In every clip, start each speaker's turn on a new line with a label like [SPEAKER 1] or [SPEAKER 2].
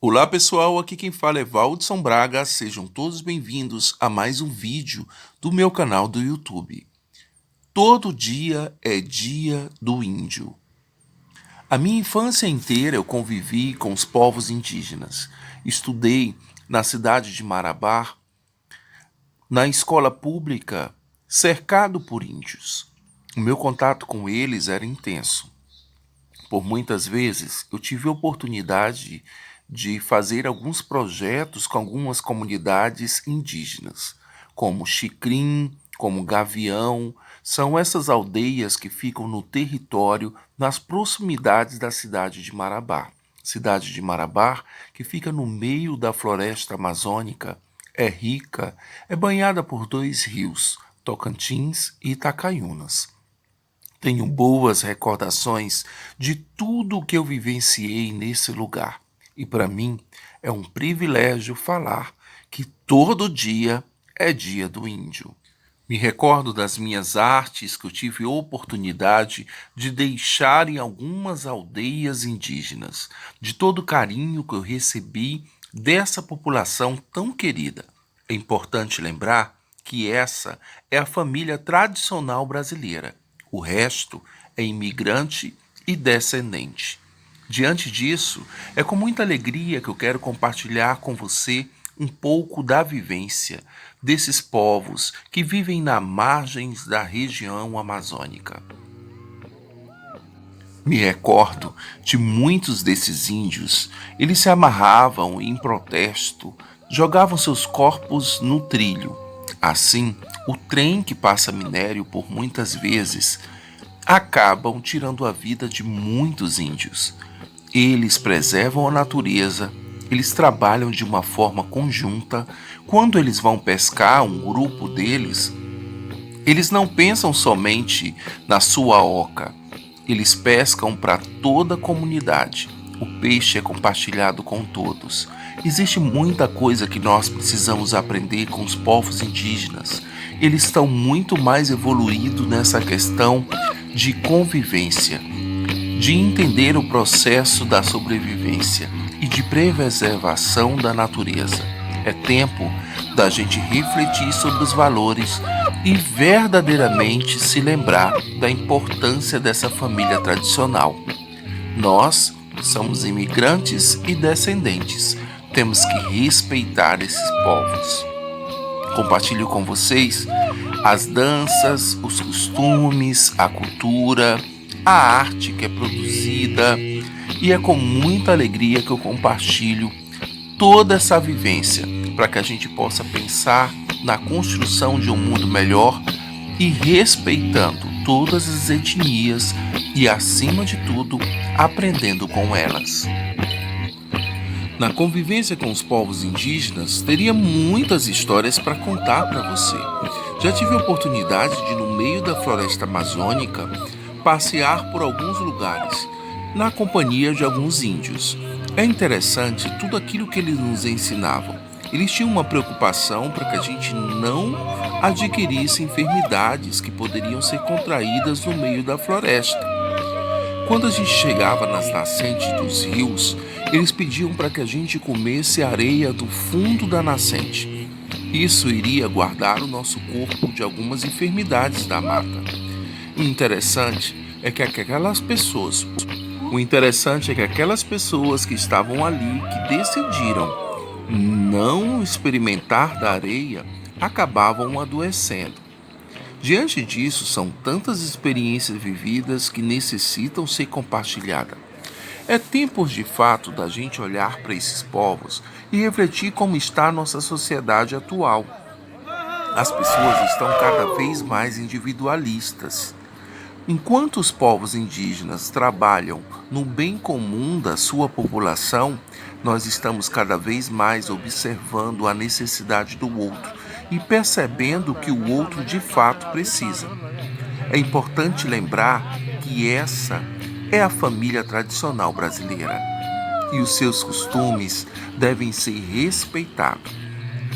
[SPEAKER 1] Olá pessoal, aqui quem fala é Valdson Braga, sejam todos bem-vindos a mais um vídeo do meu canal do YouTube. Todo dia é dia do índio. A minha infância inteira eu convivi com os povos indígenas. Estudei na cidade de Marabá, na escola pública, cercado por índios. O meu contato com eles era intenso. Por muitas vezes eu tive a oportunidade de fazer alguns projetos com algumas comunidades indígenas, como Xicrim, como Gavião. São essas aldeias que ficam no território, nas proximidades da cidade de Marabá. Cidade de Marabá, que fica no meio da floresta amazônica, é rica, é banhada por dois rios, Tocantins e Itacaiunas. Tenho boas recordações de tudo o que eu vivenciei nesse lugar. E para mim é um privilégio falar que todo dia é dia do índio. Me recordo das minhas artes que eu tive oportunidade de deixar em algumas aldeias indígenas, de todo o carinho que eu recebi dessa população tão querida. É importante lembrar que essa é a família tradicional brasileira. O resto é imigrante e descendente. Diante disso, é com muita alegria que eu quero compartilhar com você um pouco da vivência desses povos que vivem nas margens da região amazônica. Me recordo de muitos desses índios. Eles se amarravam em protesto, jogavam seus corpos no trilho. Assim, o trem que passa minério por muitas vezes acabam tirando a vida de muitos índios. Eles preservam a natureza, eles trabalham de uma forma conjunta. Quando eles vão pescar, um grupo deles, eles não pensam somente na sua oca, eles pescam para toda a comunidade. O peixe é compartilhado com todos. Existe muita coisa que nós precisamos aprender com os povos indígenas. Eles estão muito mais evoluídos nessa questão de convivência, de entender o processo da sobrevivência e de preservação da natureza. É tempo da gente refletir sobre os valores e verdadeiramente se lembrar da importância dessa família tradicional. Nós somos imigrantes e descendentes. Temos que respeitar esses povos. Compartilho com vocês as danças, os costumes, a cultura, a arte que é produzida, e é com muita alegria que eu compartilho toda essa vivência para que a gente possa pensar na construção de um mundo melhor e respeitando todas as etnias e, acima de tudo, aprendendo com elas. Na convivência com os povos indígenas, teria muitas histórias para contar para você. Já tive a oportunidade de, no meio da floresta amazônica, passear por alguns lugares, na companhia de alguns índios. É interessante tudo aquilo que eles nos ensinavam. Eles tinham uma preocupação para que a gente não adquirisse enfermidades que poderiam ser contraídas no meio da floresta. Quando a gente chegava nas nascentes dos rios, eles pediam para que a gente comesse a areia do fundo da nascente. Isso iria guardar o nosso corpo de algumas enfermidades da mata. O interessante é que aquelas pessoas que estavam ali, que decidiram não experimentar da areia, acabavam adoecendo. Diante disso, são tantas experiências vividas que necessitam ser compartilhadas. É tempo de fato da gente olhar para esses povos e refletir como está a nossa sociedade atual. As pessoas estão cada vez mais individualistas. Enquanto os povos indígenas trabalham no bem comum da sua população, nós estamos cada vez mais observando a necessidade do outro e percebendo que o outro de fato precisa. É importante lembrar que essa é a família tradicional brasileira e os seus costumes devem ser respeitados.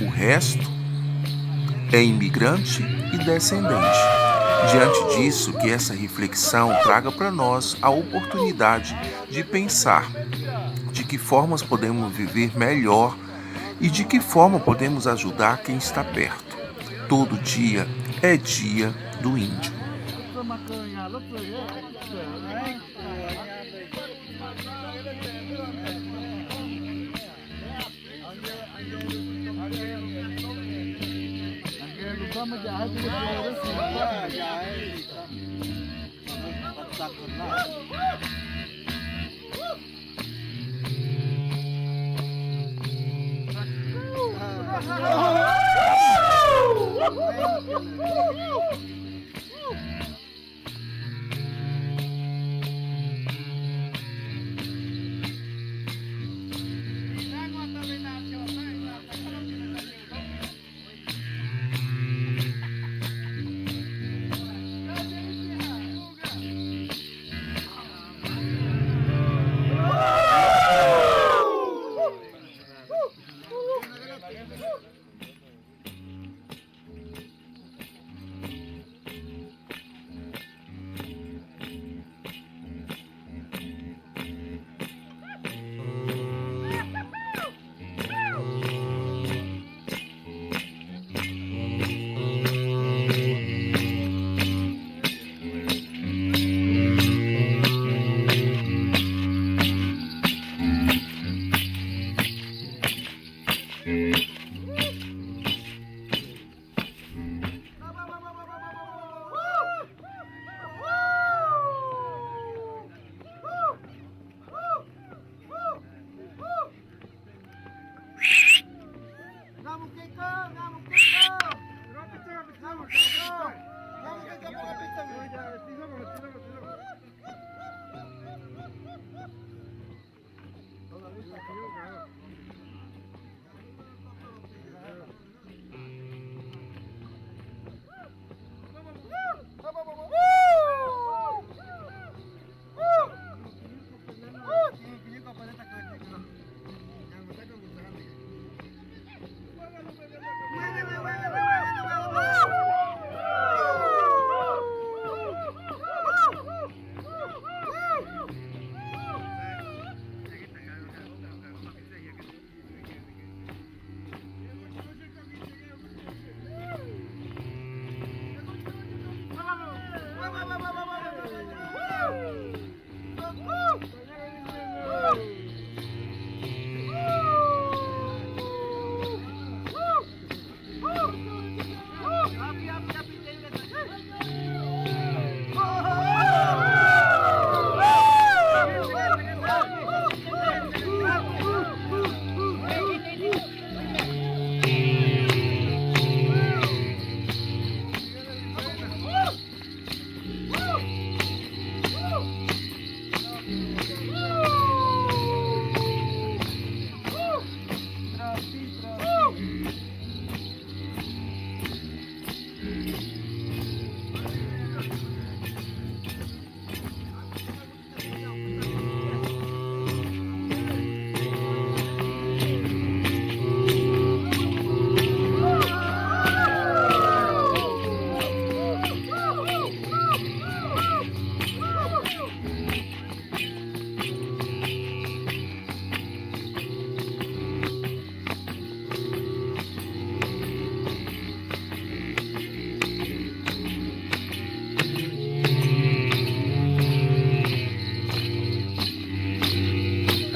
[SPEAKER 1] O resto é imigrante e descendente. Diante disso, que essa reflexão traga para nós a oportunidade de pensar de que formas podemos viver melhor e de que forma podemos ajudar quem está perto. Todo dia é dia do índio.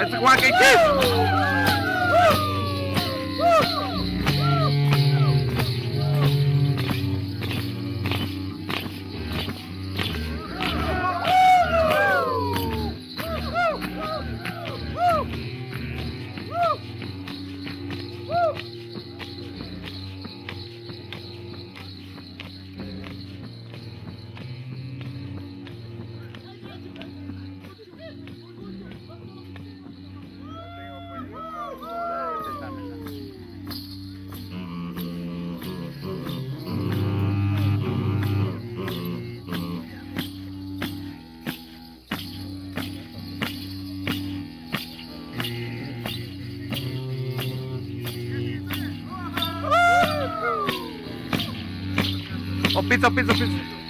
[SPEAKER 2] Let's go again, kids! Oh, pizza, pizza, pizza.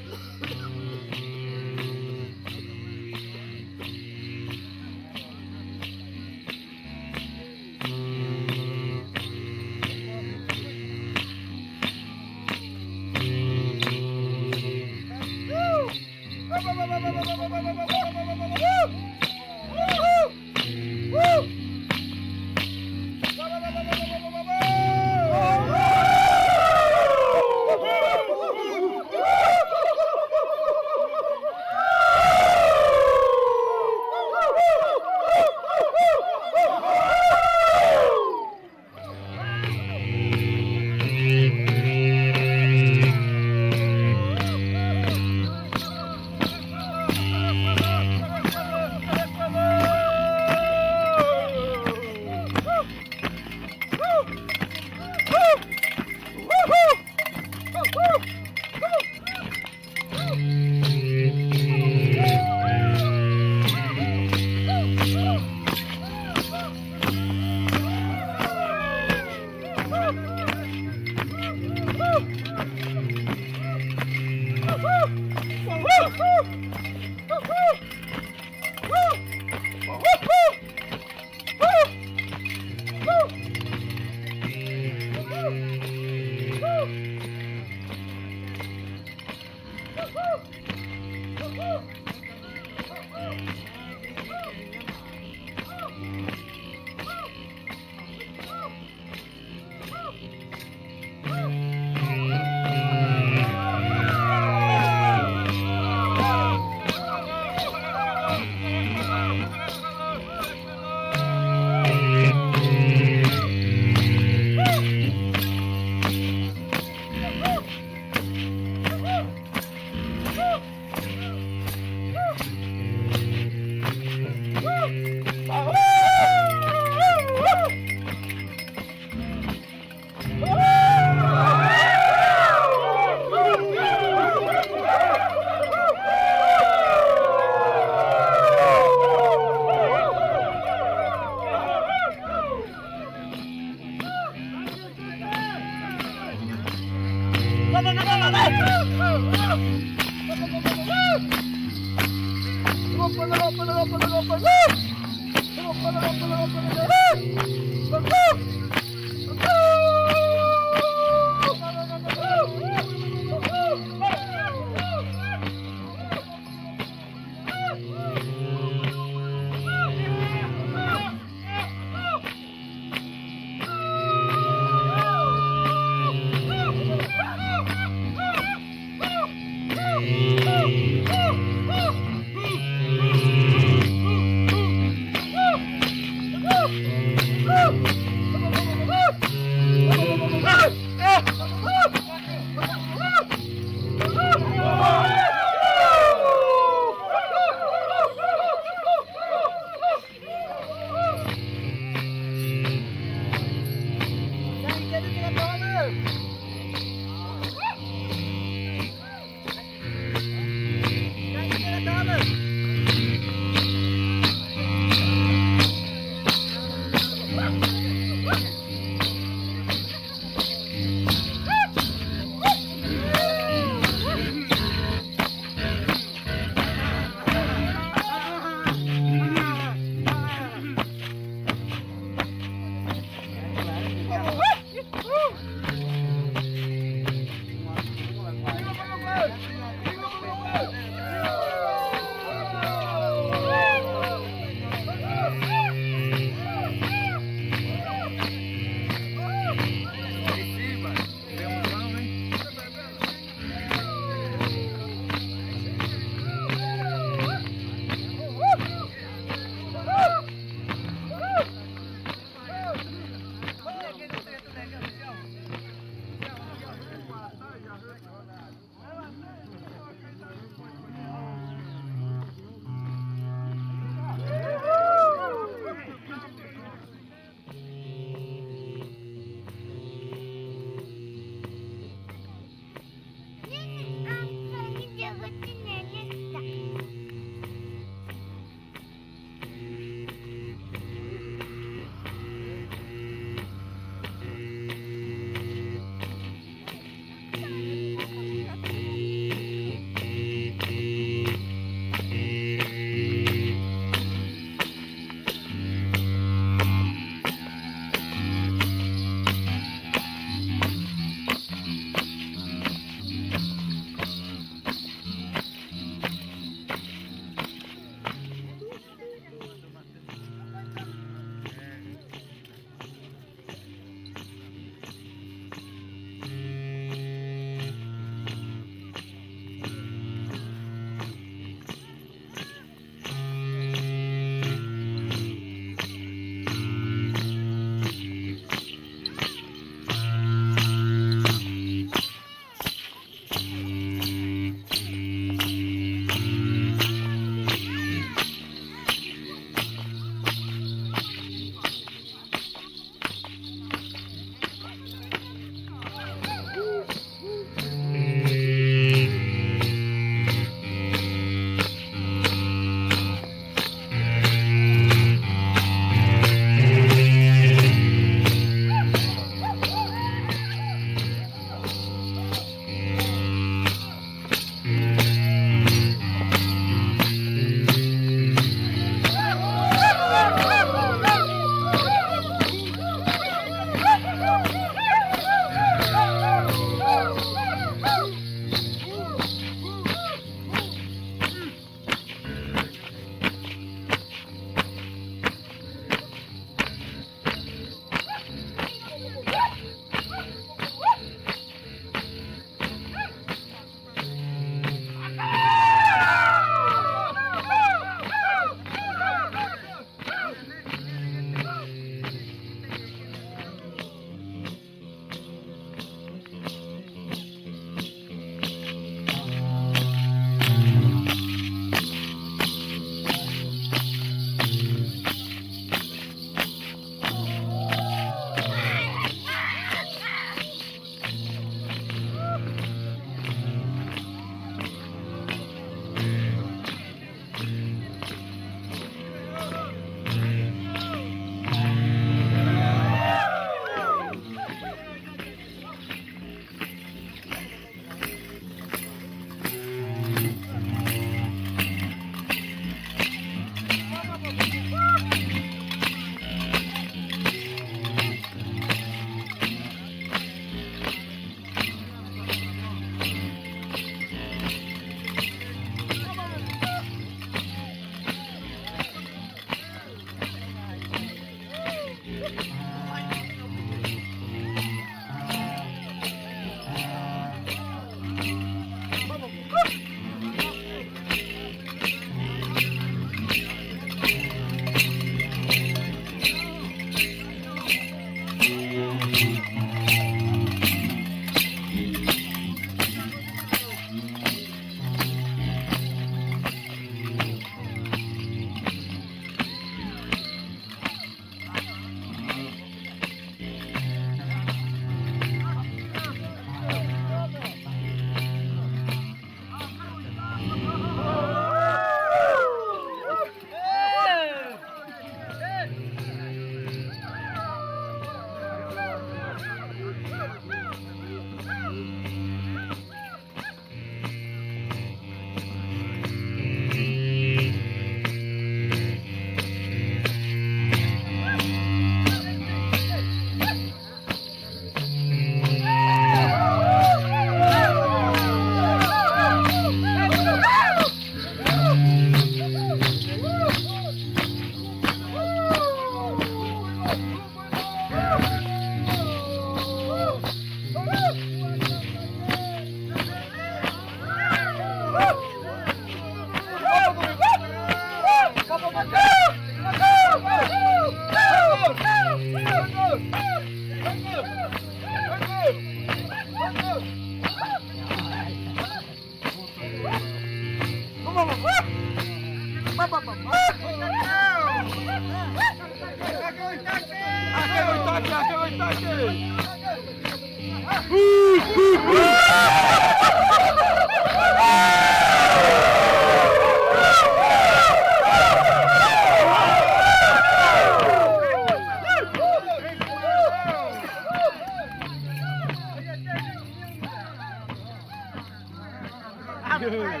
[SPEAKER 3] Muda,